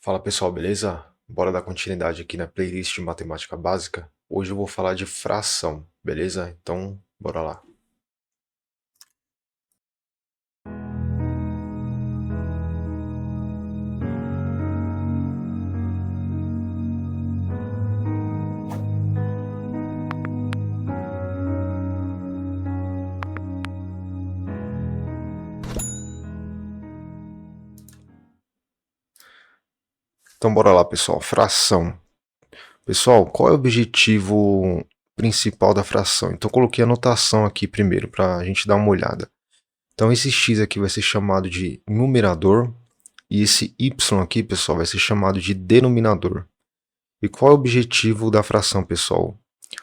Fala pessoal, beleza? Bora dar continuidade aqui na playlist de matemática básica. Hoje eu vou falar de fração, beleza? Então, bora lá. Então, bora lá, pessoal. Fração. Pessoal, qual é o objetivo principal da fração? Então, eu coloquei a notação aqui primeiro para a gente dar uma olhada. Então, esse x aqui vai ser chamado de numerador e esse y aqui, pessoal, vai ser chamado de denominador. E qual é o objetivo da fração, pessoal? O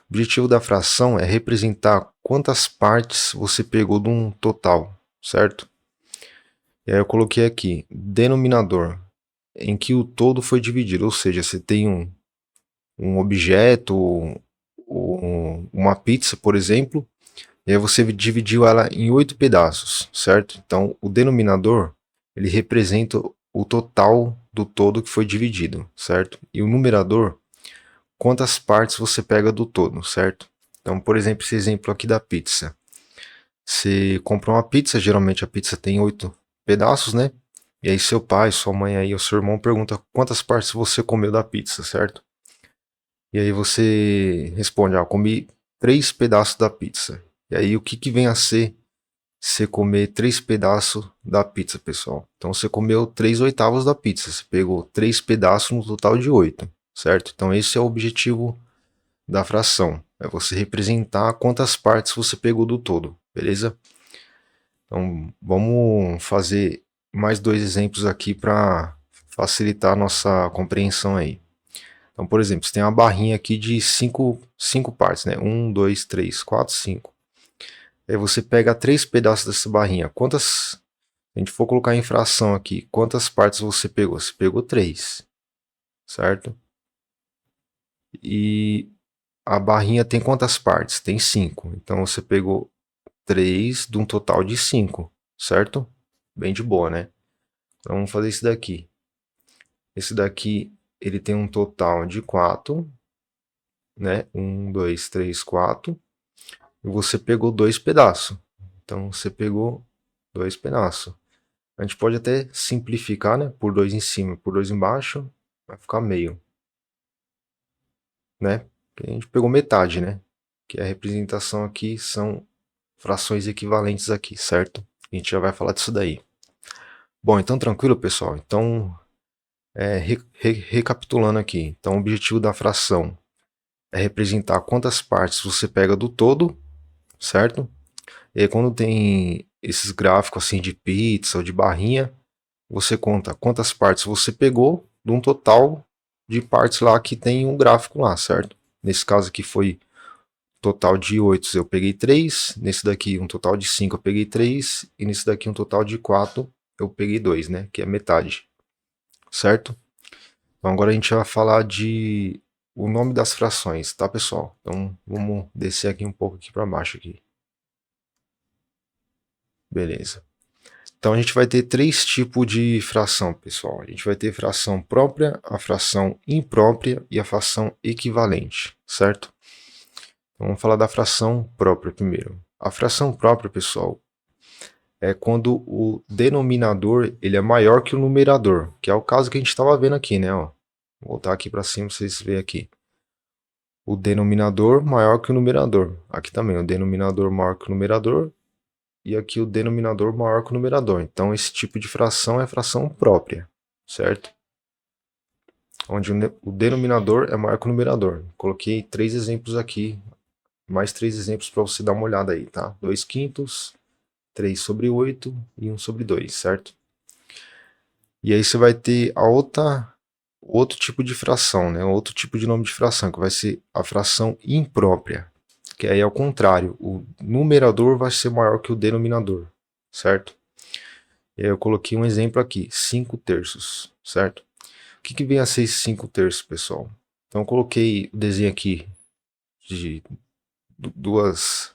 objetivo da fração é representar quantas partes você pegou de um total, certo? E aí eu coloquei aqui, denominador, em que o todo foi dividido, ou seja, você tem um objeto, uma pizza, por exemplo, e aí você dividiu ela em 8 pedaços, certo? Então, o denominador, ele representa o total do todo que foi dividido, certo? E o numerador, quantas partes você pega do todo, certo? Então, por exemplo, esse exemplo aqui da pizza. Você compra uma pizza, geralmente a pizza tem 8 pedaços, né? E aí seu pai, sua mãe aí, ou seu irmão pergunta quantas partes você comeu da pizza, certo? E aí você responde, comi 3 pedaços da pizza. E aí o que vem a ser você comer 3 pedaços da pizza, pessoal? Então você comeu 3 oitavos da pizza, você pegou 3 pedaços no total de 8, certo? Então esse é o objetivo da fração, é você representar quantas partes você pegou do todo, beleza? Então, vamos fazer mais dois exemplos aqui para facilitar a nossa compreensão aí. Então, por exemplo, você tem uma barrinha aqui de cinco partes, né? Um, dois, três, quatro, cinco. Aí você pega 3 pedaços dessa barrinha. Quantas, se a gente for colocar em fração aqui, quantas partes você pegou? Você pegou 3, certo? E a barrinha tem quantas partes? Tem 5. Então você pegou 3 de um total de 5, certo? Bem de boa, né? Então vamos fazer isso daqui. Esse daqui, ele tem um total de 4, né? 1, 2, 3, 4. E você pegou 2 pedaços. Então você pegou 2 pedaços. A gente pode até simplificar, né? Por 2 em cima, por 2 embaixo, vai ficar meio, né? Porque a gente pegou metade, né? Que a representação aqui são frações equivalentes aqui, certo? A gente já vai falar disso daí. Bom, então tranquilo, pessoal. Então, recapitulando aqui. Então, o objetivo da fração é representar quantas partes você pega do todo, certo? E aí, quando tem esses gráficos assim de pizza ou de barrinha, você conta quantas partes você pegou de um total de partes lá que tem um gráfico lá, certo? Nesse caso aqui foi total de 8, eu peguei 3. Nesse daqui um total de 5 eu peguei 3. E nesse daqui um total de 4 eu peguei 2, né? Que é metade, certo? Então agora a gente vai falar de o nome das frações, tá, pessoal? Então vamos descer aqui um pouco aqui para baixo aqui. Beleza. Então a gente vai ter 3 tipos de fração, pessoal. A gente vai ter fração própria, a fração imprópria e a fração equivalente, certo? Então, vamos falar da fração própria primeiro. A fração própria, pessoal, é quando o denominador ele é maior que o numerador, que é o caso que a gente estava vendo aqui, né? Ó. Vou voltar aqui para cima para vocês verem aqui. O denominador maior que o numerador. Aqui também, o denominador maior que o numerador. E aqui o denominador maior que o numerador. Então, esse tipo de fração é fração própria, certo? Onde o denominador é maior que o numerador. Coloquei 3 exemplos aqui, mais 3 exemplos para você dar uma olhada aí, tá? 2 quintos, 3 sobre 8 e 1 sobre 2, certo? E aí você vai ter outro tipo de fração, né? Outro tipo de nome de fração, que vai ser a fração imprópria. Que aí é o contrário, o numerador vai ser maior que o denominador, certo? E aí eu coloquei um exemplo aqui, 5 terços, certo? O que vem a ser 5 terços, pessoal? Então eu coloquei o desenho aqui de duas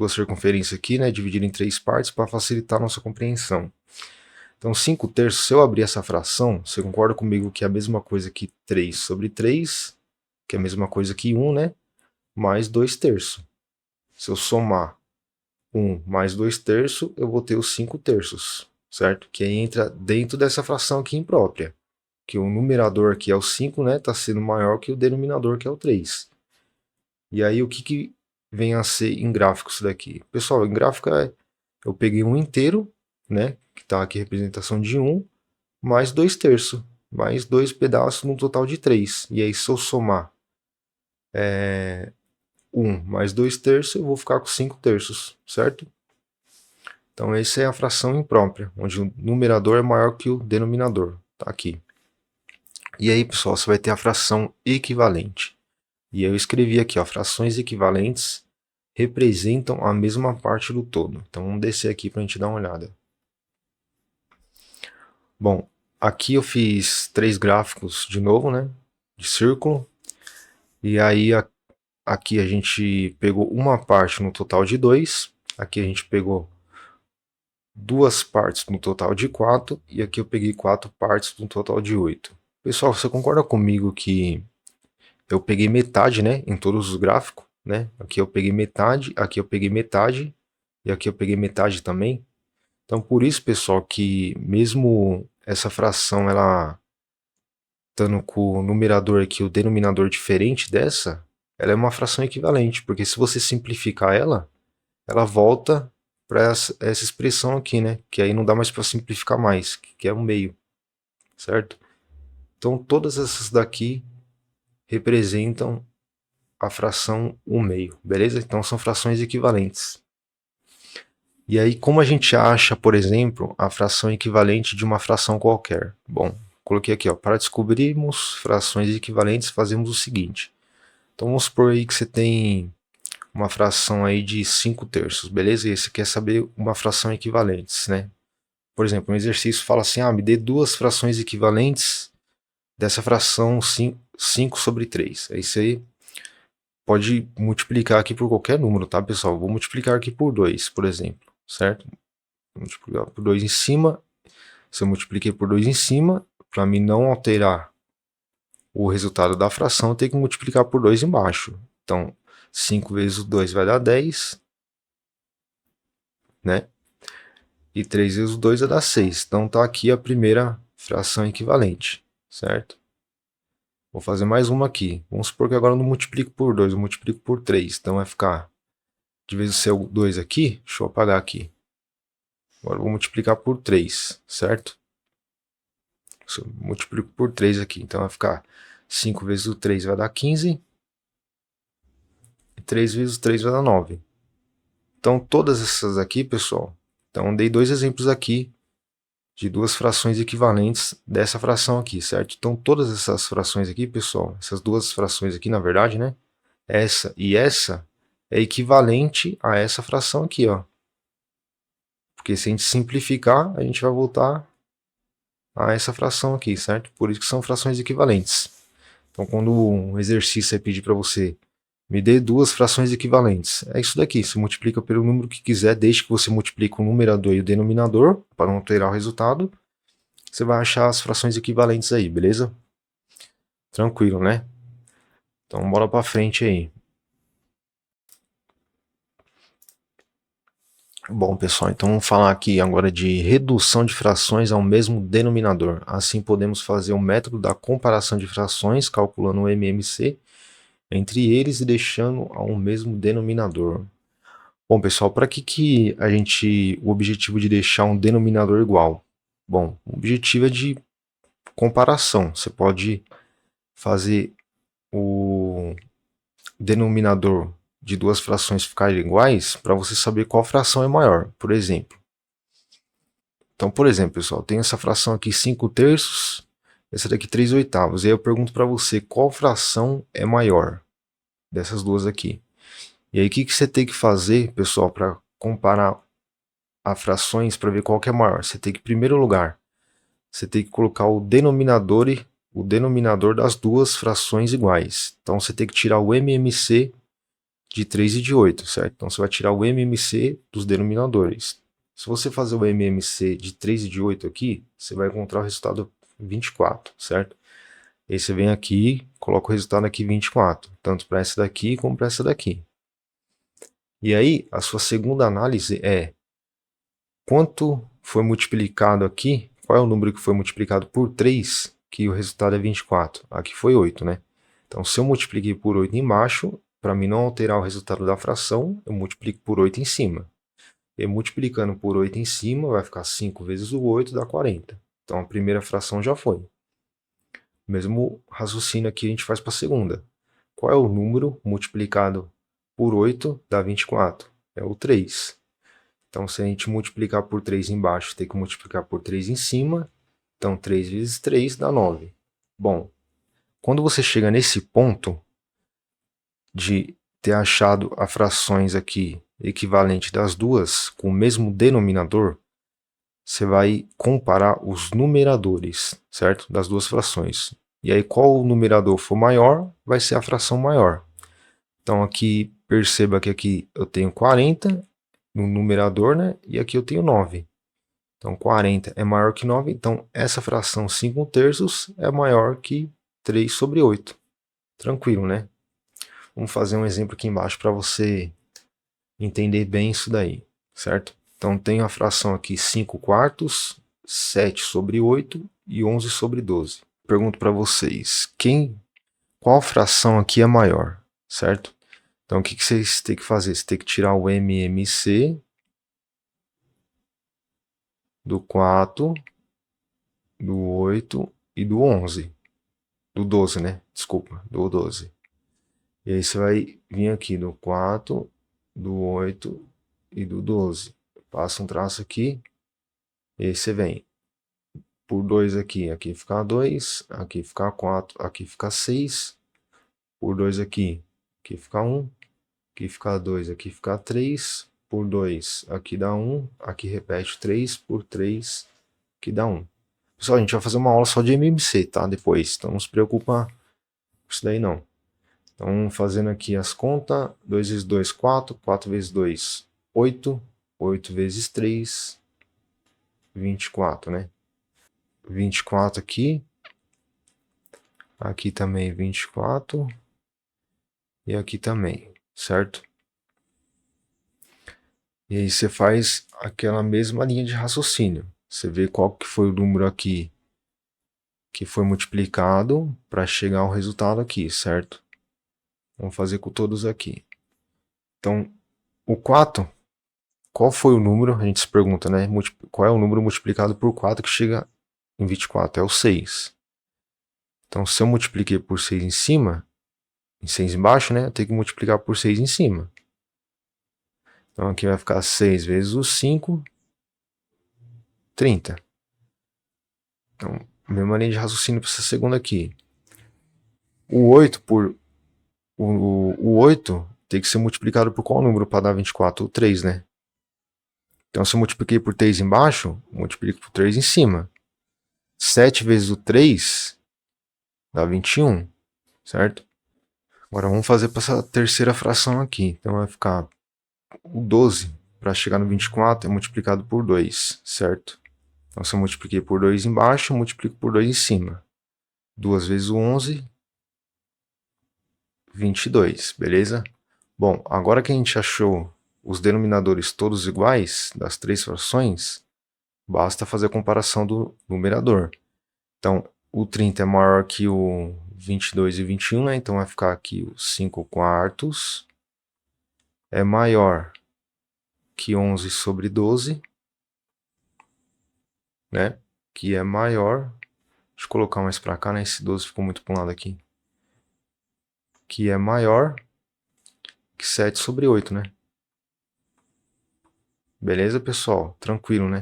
circunferências aqui, né, dividido em 3 partes para facilitar a nossa compreensão. Então 5 terços, se eu abrir essa fração, você concorda comigo que é a mesma coisa que 3 sobre 3, que é a mesma coisa que 1, né? Mais 2 terços. Se eu somar 1 mais 2 terços, eu vou ter os 5 terços, certo? Que aí entra dentro dessa fração aqui imprópria. Que o numerador aqui é o 5, né? Está sendo maior que o denominador, que é o 3. E aí o que vem a ser em gráfico isso daqui? Pessoal, em gráfico eu peguei um inteiro, né? Que está aqui representação de 1, mais 2 terços, mais 2 pedaços no total de 3. E aí se eu somar 1 mais 2 terços, eu vou ficar com 5 terços, certo? Então essa é a fração imprópria, onde o numerador é maior que o denominador, tá aqui. E aí, pessoal, você vai ter a fração equivalente. E eu escrevi aqui, ó, frações equivalentes representam a mesma parte do todo. Então vamos descer aqui para a gente dar uma olhada. Bom, aqui eu fiz 3 gráficos de novo, né, de círculo. E aí aqui a gente pegou uma parte no total de 2. Aqui a gente pegou 2 partes no total de 4. E aqui eu peguei 4 partes no total de 8. Pessoal, você concorda comigo que eu peguei metade, né, em todos os gráficos, né? Aqui eu peguei metade, aqui eu peguei metade e aqui eu peguei metade também. Então por isso, pessoal, que mesmo essa fração ela estando com o numerador aqui, o denominador diferente dessa, ela é uma fração equivalente, porque se você simplificar ela, ela volta para essa expressão aqui, né? Que aí não dá mais para simplificar mais, que é um meio, certo? Então todas essas daqui representam a fração 1 meio, beleza? Então são frações equivalentes. E aí, como a gente acha, por exemplo, a fração equivalente de uma fração qualquer? Bom, coloquei aqui, ó, para descobrirmos frações equivalentes, fazemos o seguinte. Então vamos supor aí que você tem uma fração aí de 5 terços, beleza? E você quer saber uma fração equivalente, né? Por exemplo, um exercício fala assim, me dê 2 frações equivalentes dessa fração 5 sobre 3. Aí você pode multiplicar aqui por qualquer número, tá, pessoal? Vou multiplicar aqui por 2, por exemplo, certo? Vou multiplicar por 2 em cima. Se eu multipliquei por 2 em cima, para mim não alterar o resultado da fração, eu tenho que multiplicar por 2 embaixo. Então, 5 vezes 2 vai dar 10, né? E 3 vezes 2 vai dar 6. Então, tá aqui a primeira fração equivalente, certo? Vou fazer mais uma aqui. Vamos supor que agora eu não multiplico por 2, eu multiplico por 3. Então, vai ficar, de vez em ser 2 aqui, deixa eu apagar aqui. Agora eu vou multiplicar por 3, certo? Eu multiplico por 3 aqui, então vai ficar 5 vezes o 3 vai dar 15. E 3 vezes o 3 vai dar 9. Então todas essas aqui, pessoal, então dei 2 exemplos aqui de 2 frações equivalentes dessa fração aqui, certo? Então todas essas frações aqui, pessoal, essas 2 frações aqui, na verdade, né? Essa e essa é equivalente a essa fração aqui, ó. Porque se a gente simplificar, a gente vai voltar a essa fração aqui, certo? Por isso que são frações equivalentes. Então, quando um exercício é pedir para você me dê 2 frações equivalentes, é isso daqui. Você multiplica pelo número que quiser, desde que você multiplique o numerador e o denominador, para não alterar o resultado, você vai achar as frações equivalentes aí, beleza? Tranquilo, né? Então, bora para frente aí. Bom, pessoal, então vamos falar aqui agora de redução de frações ao mesmo denominador. Assim podemos fazer o método da comparação de frações, calculando o MMC entre eles e deixando ao mesmo denominador. Bom, pessoal, para que o objetivo de deixar um denominador igual? Bom, o objetivo é de comparação. Você pode fazer o denominador de 2 frações ficarem iguais para você saber qual fração é maior, por exemplo. Então, por exemplo, pessoal, tem essa fração aqui 5 terços, essa daqui 3 oitavos. E aí eu pergunto para você qual fração é maior dessas duas aqui. E aí o que você tem que fazer, pessoal, para comparar as frações para ver qual que é maior? Você tem que, em primeiro lugar, você tem que colocar o denominador das duas frações iguais. Então você tem que tirar o MMC de 3 e de 8, certo? Então você vai tirar o MMC dos denominadores, Se você fazer o MMC de 3 e de 8 aqui, você vai encontrar o resultado 24, certo? E aí você vem aqui, coloca o resultado aqui 24, tanto para essa daqui como para essa daqui. E aí, a sua segunda análise é quanto foi multiplicado aqui, qual é o número que foi multiplicado por 3, que o resultado é 24. Aqui foi 8, né? Então, se eu multipliquei por 8 embaixo, para mim não alterar o resultado da fração, eu multiplico por 8 em cima. E multiplicando por 8 em cima, vai ficar 5 vezes o 8, dá 40. Então, a primeira fração já foi. O mesmo raciocínio aqui a gente faz para a segunda. Qual é o número multiplicado por 8 dá 24? É o 3. Então, se a gente multiplicar por 3 embaixo, tem que multiplicar por 3 em cima. Então, 3 vezes 3 dá 9. Bom, quando você chega nesse ponto de ter achado as frações aqui equivalente das duas com o mesmo denominador, você vai comparar os numeradores, certo? Das duas frações. E aí, qual o numerador for maior, vai ser a fração maior. Então, aqui, perceba que aqui eu tenho 40 no numerador, né? E aqui eu tenho 9. Então, 40 é maior que 9. Então, essa fração 5 terços é maior que 3 sobre 8. Tranquilo, né? Vamos fazer um exemplo aqui embaixo para você entender bem isso daí, certo? Então, tenho a fração aqui 5 quartos, 7 sobre 8 e 11 sobre 12. Pergunto para vocês, qual fração aqui é maior, certo? Então, o que vocês têm que fazer? Você tem que tirar o MMC do 4, do 8 e do 11. Do 12, né? Desculpa, do 12. E aí você vai vir aqui do 4, do 8 e do 12. Passa um traço aqui. E aí você vem por 2 aqui. Aqui fica 2, aqui fica 4, aqui fica 6. Por 2 aqui. Aqui fica 1. Aqui fica 2, aqui fica 3. Por 2, aqui dá 1. Aqui repete 3. Por 3, aqui dá 1. Pessoal, a gente vai fazer uma aula só de MMC, tá? Depois. Então não se preocupa com isso daí não. Então, fazendo aqui as contas, 2 vezes 2, 4, 4 vezes 2, 8, 8 vezes 3, 24, né? 24 aqui, aqui também 24, e aqui também, certo? E aí você faz aquela mesma linha de raciocínio. Você vê qual que foi o número aqui que foi multiplicado para chegar ao resultado aqui, certo? Vamos fazer com todos aqui. Então, o 4, qual foi o número? A gente se pergunta, né? Qual é o número multiplicado por 4 que chega em 24? É o 6. Então, se eu multipliquei por 6 em cima, em 6 embaixo, né? Eu tenho que multiplicar por 6 em cima. Então, aqui vai ficar 6 vezes o 5, 30. Então, mesma linha de raciocínio para essa segunda aqui. O 8 por... O 8 tem que ser multiplicado por qual número para dar 24? O 3, né? Então, se eu multipliquei por 3 embaixo, multiplico por 3 em cima. 7 vezes o 3 dá 21, certo? Agora vamos fazer para essa terceira fração aqui. Então vai ficar o 12 para chegar no 24 é multiplicado por 2, certo? Então se eu multipliquei por 2 embaixo, eu multiplico por 2 em cima. 2 vezes o 11, 22, beleza? Bom, agora que a gente achou os denominadores todos iguais das três frações, basta fazer a comparação do numerador. Então, o 30 é maior que o 22 e 21, né? Então vai ficar aqui o 5 quartos é maior que 11 sobre 12, né? Que é maior. Deixa eu colocar mais para cá, né? Esse 12 ficou muito para um lado aqui. Que é maior que 7 sobre 8, né? Beleza, pessoal? Tranquilo, né?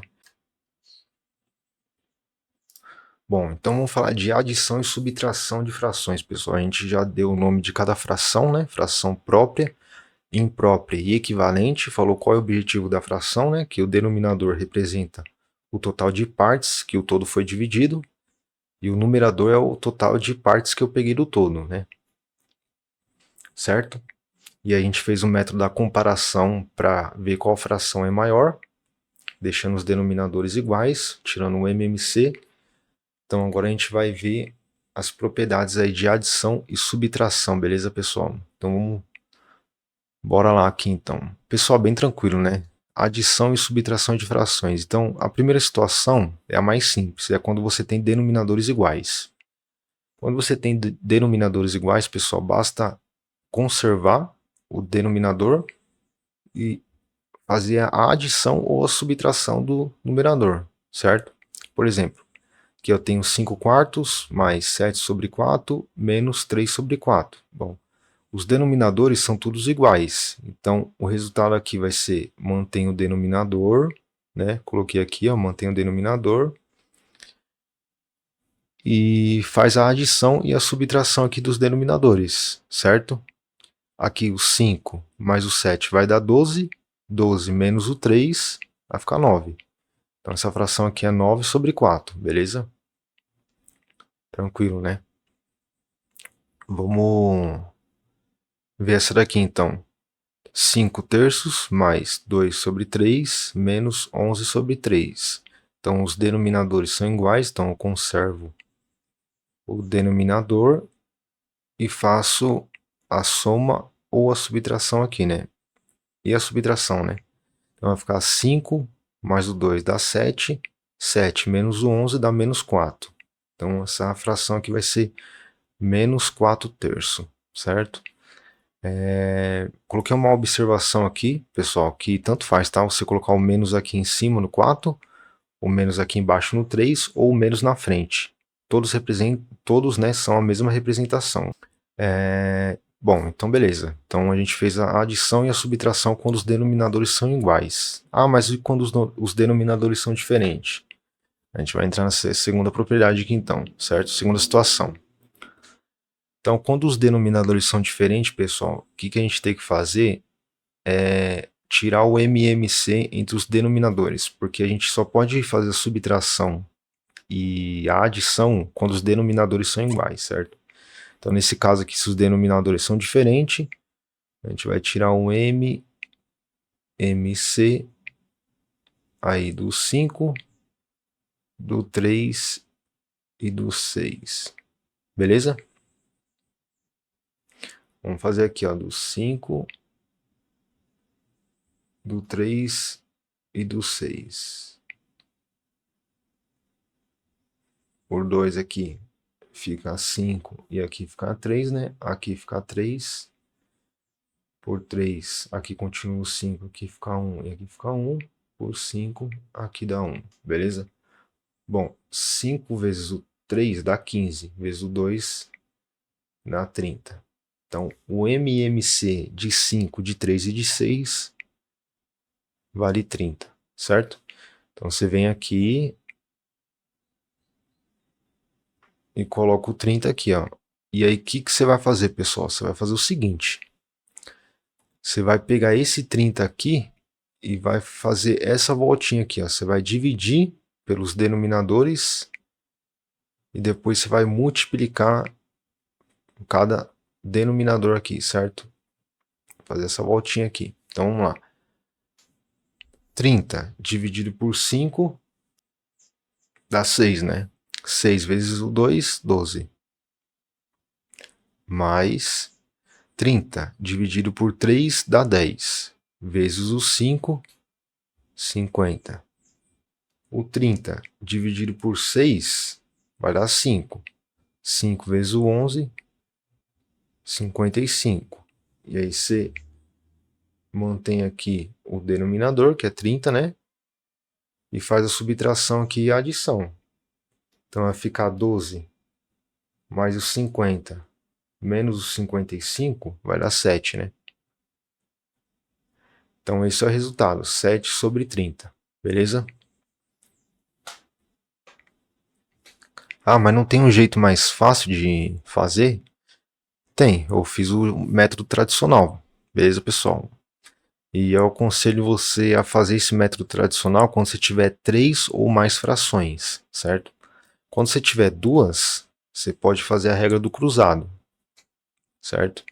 Bom, então vamos falar de adição e subtração de frações, pessoal. A gente já deu o nome de cada fração, né? Fração própria, imprópria e equivalente. Falou qual é o objetivo da fração, né? Que o denominador representa o total de partes que o todo foi dividido. E o numerador é o total de partes que eu peguei do todo, né? Certo? E a gente fez o método da comparação para ver qual fração é maior. deixando os denominadores iguais, tirando o MMC. Então agora a gente vai ver as propriedades aí de adição e subtração, beleza, pessoal? Então bora lá aqui então. Pessoal, bem tranquilo, né? Adição e subtração de frações. Então, a primeira situação é a mais simples, é quando você tem denominadores iguais. Quando você tem denominadores iguais, pessoal, basta conservar o denominador e fazer a adição ou a subtração do numerador, certo? Por exemplo, aqui eu tenho 5 quartos mais 7 sobre 4 menos 3 sobre 4. Bom, os denominadores são todos iguais, então o resultado aqui vai ser mantém o denominador, né? Coloquei aqui, ó, mantém o denominador e faz a adição e a subtração aqui dos denominadores, certo? Aqui o 5 mais o 7 vai dar 12, 12 menos o 3 vai ficar 9. Então essa fração aqui é 9 sobre 4, beleza? Tranquilo, né? Vamos ver essa daqui então. 5 terços mais 2 sobre 3 menos 11 sobre 3. Então os denominadores são iguais, então eu conservo o denominador e faço a soma ou a subtração aqui, né? E a subtração, né? Então vai ficar 5 mais o 2 dá 7, 7 menos o 11 dá menos 4. Então essa fração aqui vai ser menos 4 terços, certo? Coloquei uma observação aqui, pessoal, que tanto faz, tá? Você colocar o menos aqui em cima no 4, o menos aqui embaixo no 3, ou o menos na frente. Todos, né, são a mesma representação. Bom, então beleza. Então a gente fez a adição e a subtração quando os denominadores são iguais. Ah, mas e quando os denominadores são diferentes? A gente vai entrar nessa segunda propriedade aqui então, certo? Segunda situação. Então, quando os denominadores são diferentes, pessoal, o que a gente tem que fazer é tirar o MMC entre os denominadores, porque a gente só pode fazer a subtração e a adição quando os denominadores são iguais, certo? Então, nesse caso aqui, se os denominadores são diferentes, a gente vai tirar um MMC aí do 5, do 3 e do 6. Beleza? Vamos fazer aqui, ó, do 5, do 3 e do 6. Por 2 aqui fica 5 e aqui fica 3, né? Aqui fica 3. Por 3, aqui continua o 5, aqui fica 1 e aqui fica 1. Por 5, aqui dá 1, beleza? Bom, 5 vezes o 3 dá 15, vezes o 2 dá 30. Então, o MMC de 5, de 3 e de 6 vale 30, certo? Então, você vem aqui e coloca o 30 aqui, ó. E aí, o que você vai fazer, pessoal? Você vai fazer o seguinte. Você vai pegar esse 30 aqui e vai fazer essa voltinha aqui, ó. Você vai dividir pelos denominadores e depois você vai multiplicar cada denominador aqui, certo? Vou fazer essa voltinha aqui. Então, vamos lá. 30 dividido por 5 dá 6, né? 6 vezes o 2, 12. Mais 30 dividido por 3 dá 10. Vezes o 5, 50. O 30 dividido por 6 vai dar 5. 5 vezes o 11, 55. E aí você mantém aqui o denominador, que é 30, né? E faz a subtração aqui e a adição. Então vai ficar 12 mais os 50 menos os 55 vai dar 7, né? Então esse é o resultado, 7 sobre 30, beleza? Ah, mas não tem um jeito mais fácil de fazer? Tem, eu fiz o método tradicional, beleza, pessoal? E eu aconselho você a fazer esse método tradicional quando você tiver 3 ou mais frações, certo? Quando você tiver 2, você pode fazer a regra do cruzado, certo?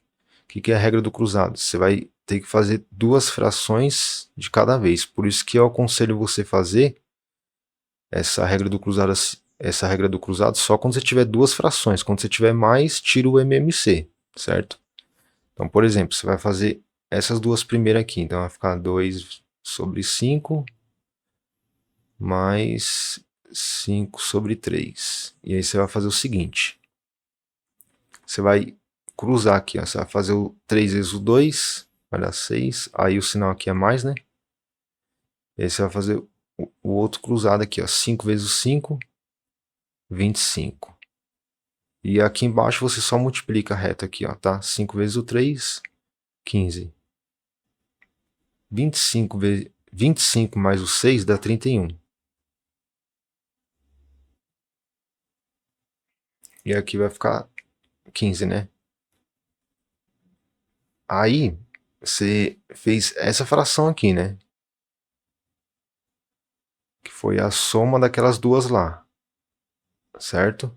O que é a regra do cruzado? Você vai ter que fazer duas frações de cada vez. Por isso que eu aconselho você fazer essa regra do cruzado só quando você tiver duas frações. Quando você tiver mais, tira o MMC, certo? Então, por exemplo, você vai fazer essas duas primeiras aqui. Então vai ficar 2 sobre 5 mais 5 sobre 3. E aí você vai fazer o seguinte. Você vai cruzar aqui, ó. Você vai fazer o 3 vezes o 2, vai dar 6. Aí o sinal aqui é mais, né? E aí você vai fazer o outro cruzado aqui, ó. 5 vezes o 5, 25. E aqui embaixo você só multiplica reto aqui, ó, tá? 5 vezes o 3, 15. 25 mais o 6 dá 31. E aqui vai ficar 15, né? Aí você fez essa fração aqui, né? Que foi a soma daquelas duas lá, certo?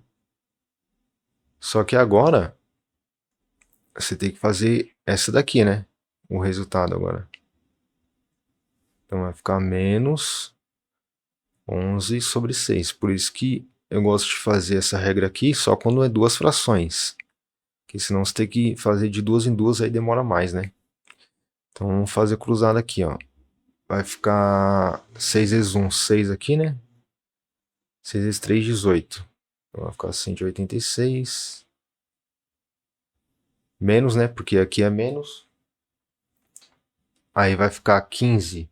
Só que agora você tem que fazer essa daqui, né? O resultado agora. Então vai ficar menos 11 sobre 6. Por isso que eu gosto de fazer essa regra aqui só quando é duas frações. Porque senão você tem que fazer de duas em duas, aí demora mais, né? Então vamos fazer cruzado aqui, ó. Vai ficar 6 vezes 1, 6 aqui, né? 6 vezes 3, 18. Então vai ficar 186. Menos, né? Porque aqui é menos. Aí vai ficar 15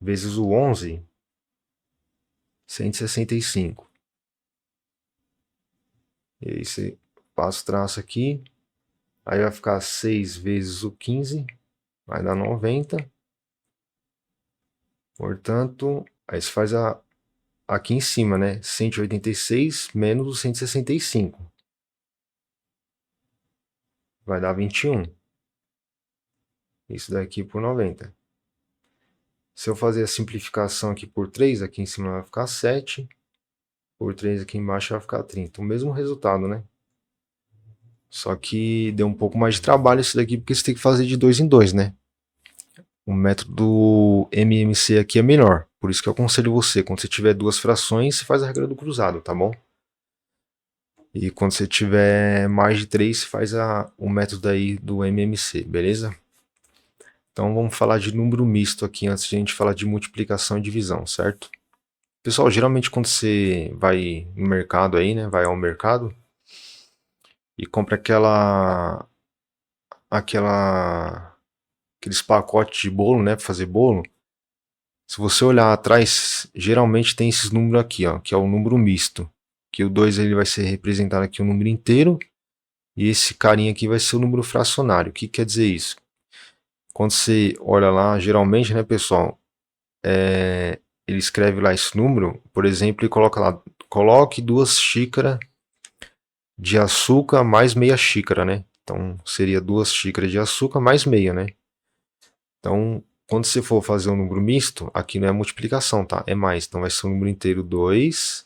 vezes o 11, 165. E aí você passa o traço aqui. Aí vai ficar 6 vezes o 15, vai dar 90. Portanto, aí você faz aqui em cima, né? 186 menos o 165. Vai dar 21. Isso daqui por 90. Se eu fazer a simplificação aqui por 3, aqui em cima vai ficar 7. Por 3 aqui embaixo vai ficar 30. O mesmo resultado, né? Só que deu um pouco mais de trabalho isso daqui, porque você tem que fazer de 2 em 2, né? O método do MMC aqui é melhor. Por isso que eu aconselho você, quando você tiver duas frações, você faz a regra do cruzado, tá bom? E quando você tiver mais de 3, você faz o método aí do MMC, beleza? Então vamos falar de número misto aqui antes de a gente falar de multiplicação e divisão, certo? Pessoal, geralmente quando você vai no mercado aí, né, vai ao mercado e compra aqueles pacotes de bolo, né, para fazer bolo. Se você olhar atrás, geralmente tem esses números aqui, ó, que é o número misto, que o 2 ele vai ser representado aqui o número inteiro e esse carinha aqui vai ser o número fracionário. O que quer dizer isso? Quando você olha lá, geralmente, né, pessoal, ele escreve lá esse número, por exemplo, e coloca lá, coloque 2 xícaras de açúcar mais meia xícara, né? Então seria 2 xícaras de açúcar mais meia, né? Então, quando você for fazer um número misto, aqui não é multiplicação, tá? É mais. Então vai ser o número inteiro 2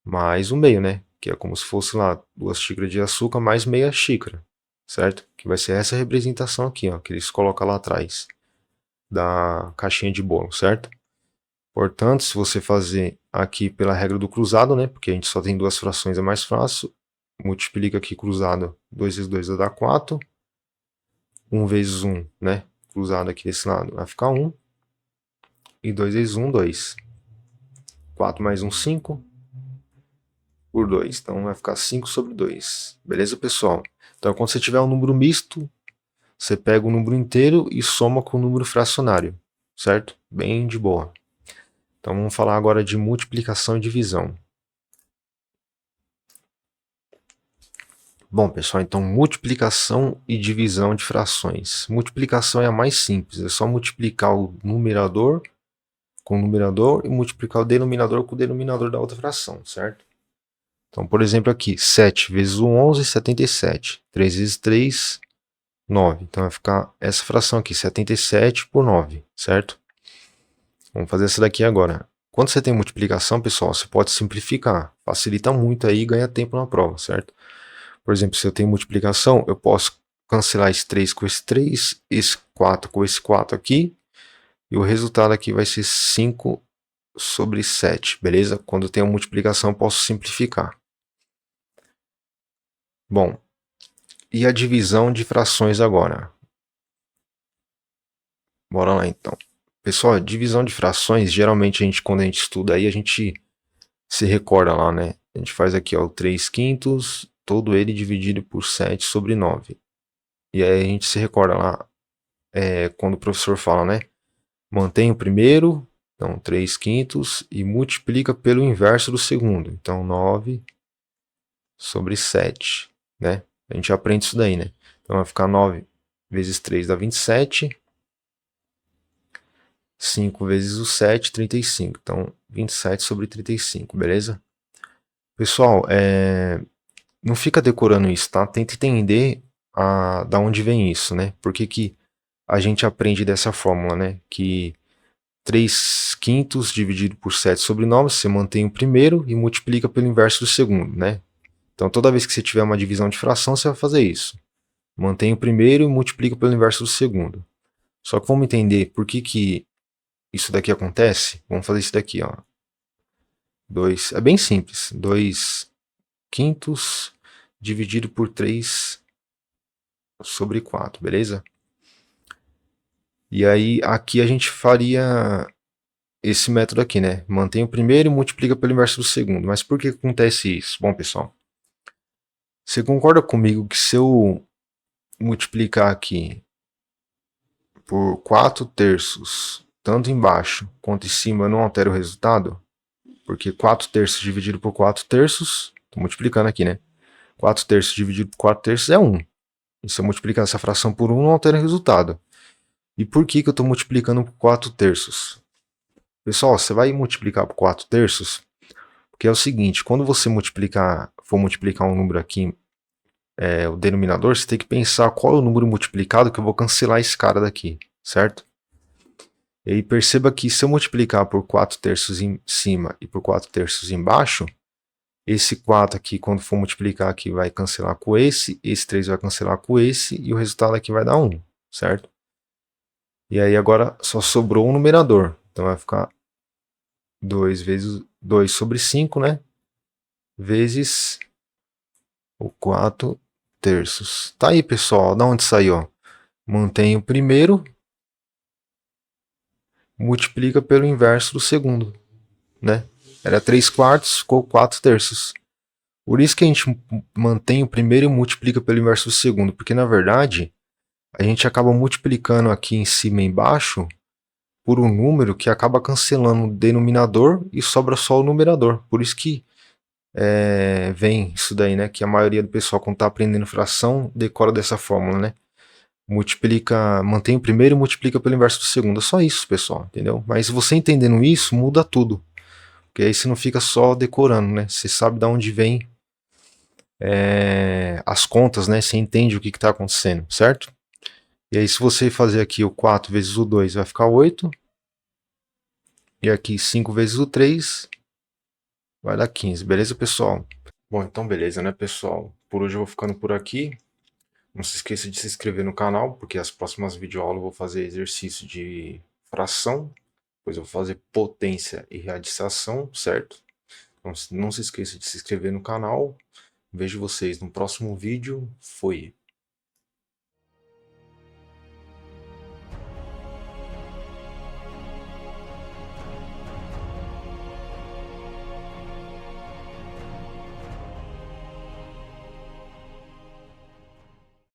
mais o meio, né? Que é como se fosse lá 2 xícaras de açúcar mais meia xícara, certo? Que vai ser essa representação aqui, ó, que eles colocam lá atrás da caixinha de bolo, certo? Portanto, se você fazer aqui pela regra do cruzado, né? Porque a gente só tem duas frações, é mais fácil. Multiplica aqui cruzado, 2 vezes 2 vai dar 4. 1 vezes 1, né? Cruzado aqui desse lado vai ficar 1. E 2 vezes 1, 2. 4 mais 1, 5. Por 2. Então vai ficar 5 sobre 2. Beleza, pessoal? Então quando você tiver um número misto, você pega o número inteiro e soma com o número fracionário. Certo? Bem de boa. Então vamos falar agora de multiplicação e divisão. Bom, pessoal, então multiplicação e divisão de frações. Multiplicação é a mais simples, é só multiplicar o numerador com o numerador e multiplicar o denominador com o denominador da outra fração, certo? Então, por exemplo, aqui, 7 vezes o 11, 77. 3 vezes 3, 9. Então vai ficar essa fração aqui, 77 por 9, certo? Vamos fazer essa daqui agora. Quando você tem multiplicação, pessoal, você pode simplificar. Facilita muito aí e ganha tempo na prova, certo? Por exemplo, se eu tenho multiplicação, eu posso cancelar esse 3 com esse 3, esse 4 com esse 4 aqui, e o resultado aqui vai ser 5 sobre 7, beleza? Quando eu tenho multiplicação, eu posso simplificar. Bom, e a divisão de frações agora? Bora lá então. Pessoal, divisão de frações, geralmente quando a gente estuda aí, a gente se recorda lá, né? A gente faz aqui, ó, o 3 quintos, todo ele dividido por 7 sobre 9. E aí a gente se recorda lá, quando o professor fala, né? Mantém o primeiro, então 3 quintos, e multiplica pelo inverso do segundo. Então 9 sobre 7, né? A gente aprende isso daí, né? Então vai ficar 9 vezes 3 dá 27. 5 vezes o 7, 35. Então 27 sobre 35, beleza? Pessoal, não fica decorando isso, tá? Tenta entender da onde vem isso, né? Por que a gente aprende dessa fórmula, né? Que 3 quintos dividido por 7 sobre 9, você mantém o primeiro e multiplica pelo inverso do segundo, né? Então toda vez que você tiver uma divisão de fração, você vai fazer isso. Mantém o primeiro e multiplica pelo inverso do segundo. Só que vamos entender por que isso daqui acontece? Vamos fazer isso daqui, ó. É bem simples. 2 quintos dividido por 3 sobre 4, beleza? E aí aqui a gente faria esse método aqui, né? Mantém o primeiro e multiplica pelo inverso do segundo. Mas por que acontece isso? Bom, pessoal, você concorda comigo que se eu multiplicar aqui por 4 terços, tanto embaixo quanto em cima, eu não altero o resultado? Porque 4 terços dividido por 4 terços, estou multiplicando aqui, né? 4 terços dividido por 4 terços é 1. E se eu multiplicar essa fração por 1, não altera o resultado. E por que eu estou multiplicando por 4 terços? Pessoal, você vai multiplicar por 4 terços, porque é o seguinte, quando você for multiplicar um número aqui, o denominador, você tem que pensar qual é o número multiplicado que eu vou cancelar esse cara daqui, certo? E aí perceba que se eu multiplicar por 4 terços em cima e por 4 terços embaixo, esse 4 aqui, quando for multiplicar aqui, vai cancelar com esse 3 vai cancelar com esse, e o resultado aqui vai dar 1, certo? E aí agora só sobrou um numerador, então vai ficar 2 vezes 2 sobre 5, né? Vezes o 4 terços. Tá aí, pessoal, da onde saiu, ó? Mantém o primeiro, multiplica pelo inverso do segundo, né? Era 3 quartos, ficou 4 terços. Por isso que a gente mantém o primeiro e multiplica pelo inverso do segundo, porque na verdade a gente acaba multiplicando aqui em cima e embaixo por um número que acaba cancelando o denominador e sobra só o numerador. Por isso que vem isso daí, né? Que a maioria do pessoal, quando está aprendendo fração, decora dessa fórmula, né? Mantém o primeiro e multiplica pelo inverso do segundo. É só isso, pessoal, entendeu? Mas você entendendo isso, muda tudo. Porque aí você não fica só decorando, né? Você sabe de onde vem as contas, né? Você entende o que está acontecendo, certo? E aí, se você fazer aqui o 4 vezes o 2, vai ficar 8. E aqui 5 vezes o 3 vai dar 15. Beleza, pessoal? Bom, então beleza, né, pessoal? Por hoje eu vou ficando por aqui. Não se esqueça de se inscrever no canal, porque as próximas videoaulas eu vou fazer exercício de fração. Depois eu vou fazer potência e radicação, certo? Então, não se esqueça de se inscrever no canal. Vejo vocês no próximo vídeo. Fui!